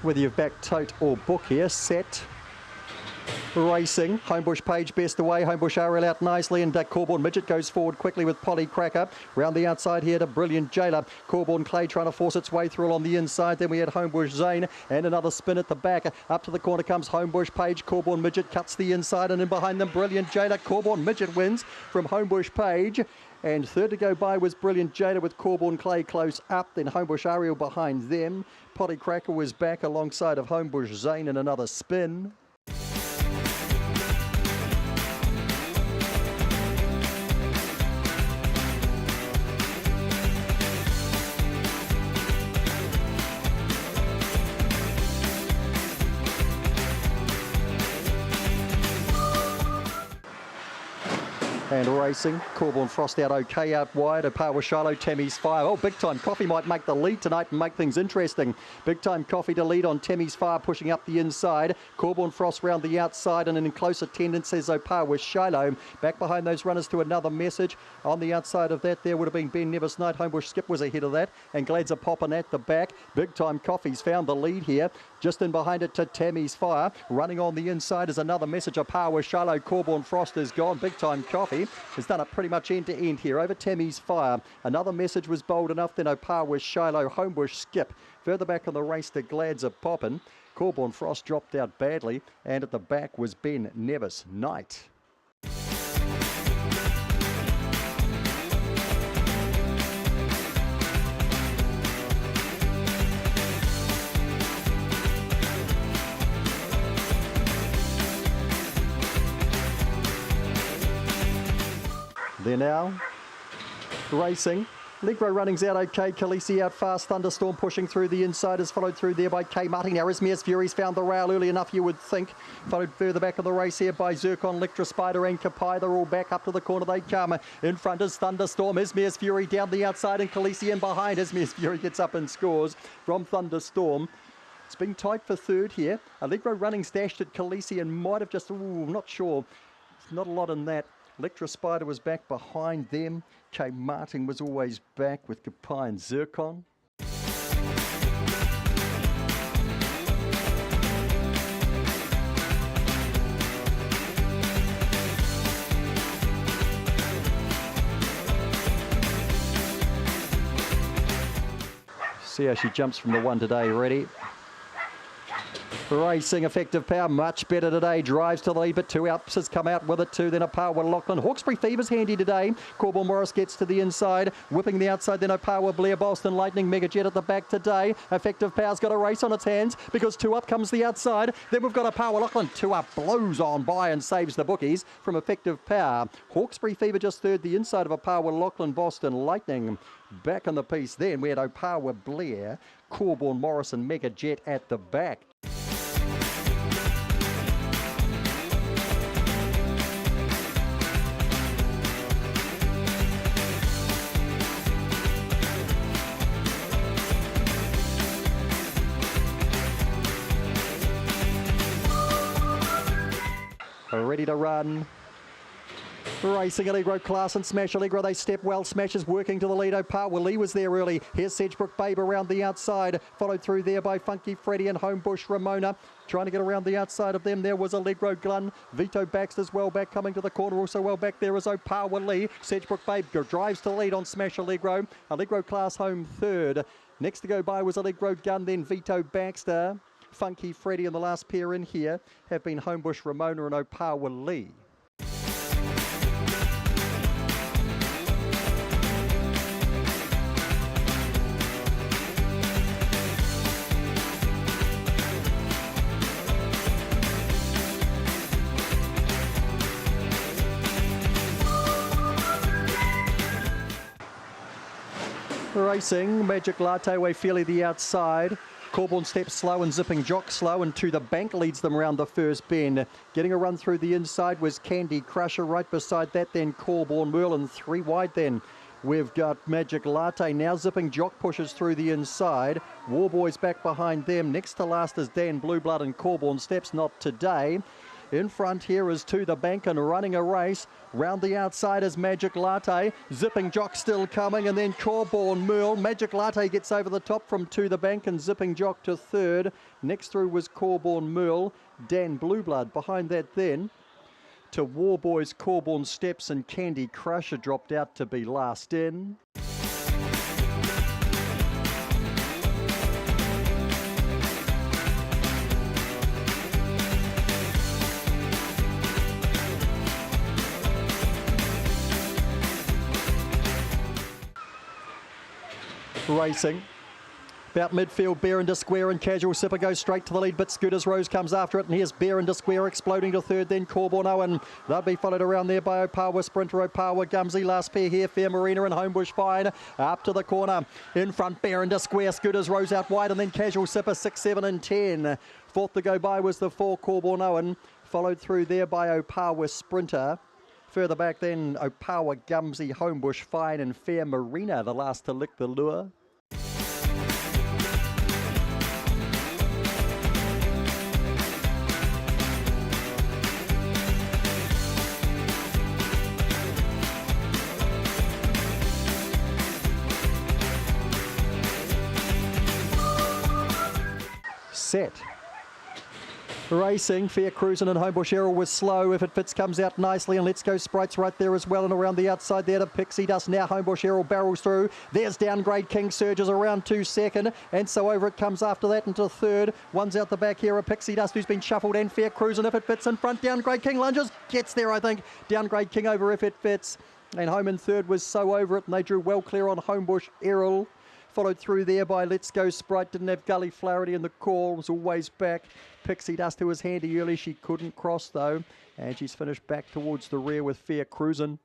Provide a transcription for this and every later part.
Whether you've backed tote or book here, set. Racing, Homebush Page best away, Homebush RL out nicely, and Corborn Midget goes forward quickly with Polly Cracker. Round the outside here to Brilliant Jailer. Corborn Clay trying to force its way through on the inside. Then we had Homebush Zane and another spin at the back. Up to the corner comes Homebush Page. Corborn Midget cuts the inside, and in behind them Brilliant Jailer. Corborn Midget wins from Homebush Page. And third to go by was Brilliant Jada with Corborn Clay close up. Then Homebush Ariel behind them. Polly Cracker was back alongside of Homebush Zane in another spin. And racing, Corborn Frost out okay out wide. Opawa Shiloh, Tammy's Fire. Oh, Big Time Coffee might make the lead tonight and make things interesting. Big Time Coffee to lead on Tammy's Fire, pushing up the inside. Corborn Frost round the outside, and in close attendance is Opawa Shiloh. Back behind those runners to another message. On the outside of that, there would have been Ben Nevis Knight. Homebush Skip was ahead of that, and Glad's a popping at the back. Big Time Coffee's found the lead here. Just in behind it to Tammy's Fire. Running on the inside is another message. Opawa Shiloh, Corborn Frost is gone. Big Time Coffee has done it pretty much end to end here over Tammy's Fire. Another message was bold enough, then Opawa Shiloh, Homebush Skip. Further back on the race, the Glad's a poppin'. Corborn Frost dropped out badly, and at the back was Ben Nevis Knight. There now, racing. Legro running's out okay, Khaleesi out fast, Thunderstorm pushing through the inside is followed through there by K Martin. Now Ismia's Fury's found the rail early enough, you would think. Followed further back of the race here by Zircon, Electra Spider and Kapai. They're all back up to the corner they come. In front is Thunderstorm, Ismia's Fury down the outside and Khaleesi in behind. Ismia's Fury gets up and scores from Thunderstorm. It's been tight for third here. Allegro running's dashed at Khaleesi and might have just, not sure. There's not a lot in that. Electra Spider was back behind them. K Martin was always back with Kapai and Zircon. See how she jumps from the one today. Ready? Racing, Effective Power, much better today. Drives to the lead, but two Alps has come out with it too. Then Opawa Lachlan. Hawkesbury Fever's handy today. Corborn Morris gets to the inside, whipping the outside. Then Opawa Blair, Boston Lightning, Mega Jet at the back today. Effective Power's got a race on its hands because two up comes the outside. Then we've got Opawa Lachlan. Two up blows on by and saves the bookies from Effective Power. Hawkesbury Fever just third, the inside of Opawa Lachlan, Boston Lightning. Back on the piece then, we had Opawa Blair, Corborn Morris and Mega Jet at the back. Ready to run. Racing Allegro Class and Smash Allegro, they step well. Smash is working to the lead. Opawa Lee was there early. Here's Sedgebrook Babe around the outside, followed through there by Funky Freddy and Homebush Ramona. Trying to get around the outside of them, there was Allegro Glun. Vito Baxter's well back, coming to the corner. Also well back there is Opawa Lee. Sedgebrook Babe drives to lead on Smash Allegro. Allegro Class home third. Next to go by was Allegro Gun, then Vito Baxter. Funky Freddy and the last pair in here have been Homebush Ramona and Opawa Lee. Racing, Magic Latte way fairly the outside. Corborn steps slow and Zipping Jock slow, and to the bank leads them around the first bend. Getting a run through the inside was Candy Crusher. Right beside that then Corborn Merlin, three wide then. We've got Magic Latte now. Zipping Jock pushes through the inside. Warboys back behind them. Next to last is Dan Blueblood and Corborn Steps, not today. In front here is To The Bank and running a race. Round the outside is Magic Latte. Zipping Jock still coming, and then Corborn Merle. Magic Latte gets over the top from To The Bank and Zipping Jock to third. Next through was Corborn Merle. Dan Blueblood behind that then. To Warboys, Corborn Steps and Candy Crusher dropped out to be last in. Racing. About midfield, Bear into Square and Casual Sipper goes straight to the lead, but Scooters Rose comes after it, and here's Bear into Square exploding to third, then Corborn Owen. They'll be followed around there by Opawa Sprinter, Opawa Gumsy, last pair here, Fair Marina and Homebush Fine. Up to the corner, in front, Bear into Square, Scooters Rose out wide, and then Casual Sipper 6, 7 and 10. Fourth to go by was the 4, Corborn Owen, followed through there by Opawa Sprinter. Further back then, Opawa Gumsy, Homebush Fine and Fair Marina, the last to lick the lure. Set. Racing, Fair Cruisin' and Homebush Errol was slow. If It Fits comes out nicely, and Let's Go Sprites right there as well, and around the outside there to Pixie Dust. Now Homebush Errol barrels through. There's Downgrade King surges around to second, and so over it comes after that into third. One's out the back here, a Pixie Dust who's been shuffled, and Fair Cruisin', If It Fits in front. Downgrade King lunges, gets there I think. Downgrade King over If It Fits, and home in third was So Over It, and they drew well clear on Homebush Errol. Followed through there by Let's Go Sprite. Didn't have Gully Flaherty in the call, was always back. Pixie Dust, who was handy early, she couldn't cross though, and she's finished back towards the rear with Fair Cruisin'.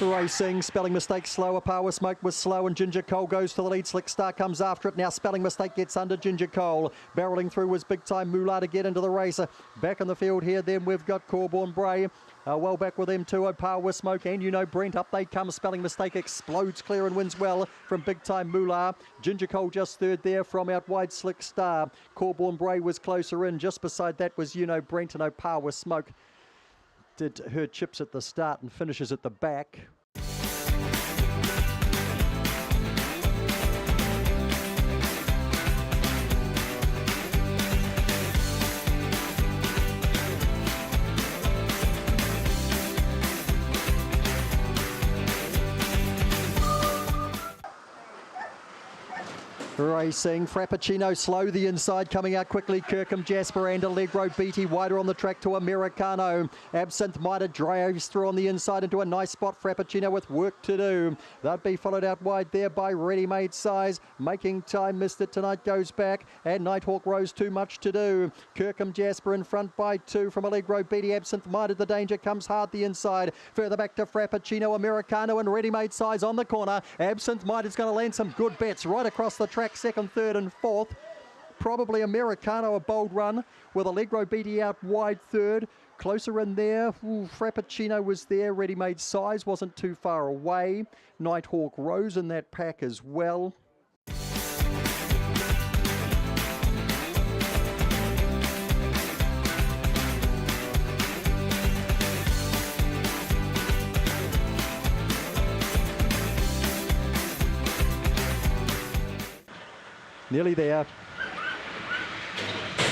Racing, Spelling Mistake slower, Power Smoke was slow, and Ginger Cole goes to the lead. Slick Star comes after it. Now Spelling Mistake gets under Ginger Cole. Barreling through was Big Time Moolah to get into the race. Back in the field here then we've got Corborn Bray. Well back with them too, Power Smoke and You Know Brent. Up they come, Spelling Mistake explodes clear and wins well from Big Time Moolah. Ginger Cole just third there from out wide Slick Star. Corborn Bray was closer in. Just beside that was You Know Brent, and Power Smoke did her chips at the start and finishes at the back. Racing, Frappuccino slow the inside, coming out quickly. Kirkham Jasper and Allegro Beatty wider on the track to Americano. Absinthe Mitre drives through on the inside into a nice spot. Frappuccino with work to do. They'll be followed out wide there by Ready Made Size. Making Time, Missed It Tonight goes back, and Nighthawk Rose Too Much to Do. Kirkham Jasper in front by 2 from Allegro Beatty. Absinthe Mitre, the danger comes hard the inside. Further back to Frappuccino, Americano and Ready Made Size on the corner. Absinthe Mitre's going to land some good bets right across the track. Second, third and fourth. Probably Americano a bold run with Allegro Beatty out wide third. Closer in there, Frappuccino was there. Ready Made Size wasn't too far away. Nighthawk Rose in that pack as well. Nearly there.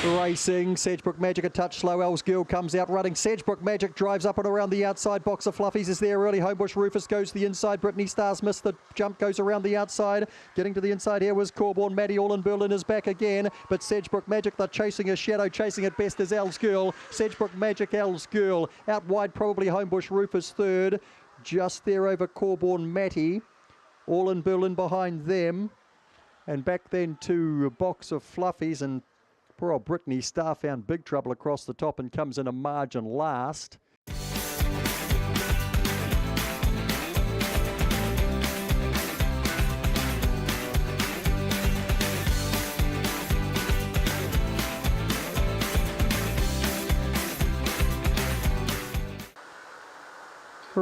Racing, Sedgebrook Magic a touch slow. Els Girl comes out running. Sedgebrook Magic drives up and around the outside. Box of Fluffies is there early. Homebush Rufus goes to the inside. Brittany Stars missed the jump, goes around the outside. Getting to the inside here was Corborn. Maddie All in Berlin is back again. But Sedgebrook Magic, they're chasing a shadow. Chasing it best is Els Girl. Sedgebrook Magic, Els Girl. Out wide, probably Homebush Rufus third. Just there over Corborn Matty. All in Berlin behind them. And back then to a box of Fluffies, and poor old Brittany Star found big trouble across the top and comes in a margin last.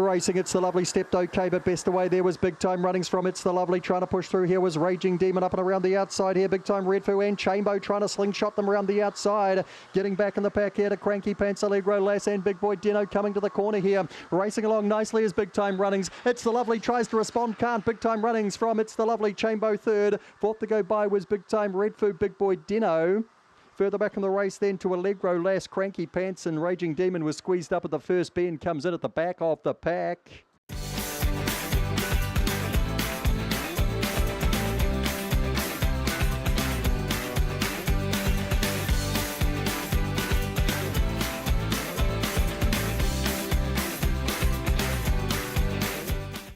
Racing, It's the Lovely stepped okay, but best away there was Big Time Runnings from It's the Lovely. Trying to push through here was Raging Demon up and around the outside here. Big Time Redfoo and Chambo trying to slingshot them around the outside. Getting back in the pack here to Cranky Pants, Allegro Lass and Big Boy Dino coming to the corner here. Racing along nicely as Big Time Runnings. It's the Lovely tries to respond, can't. Big Time Runnings from It's the Lovely. Chambo third. Fourth to go by was Big Time Redfoo, Big Boy Dino. Further back in the race then to Allegro Lass, Cranky Pants and Raging Demon was squeezed up at the first bend, comes in at the back of the pack.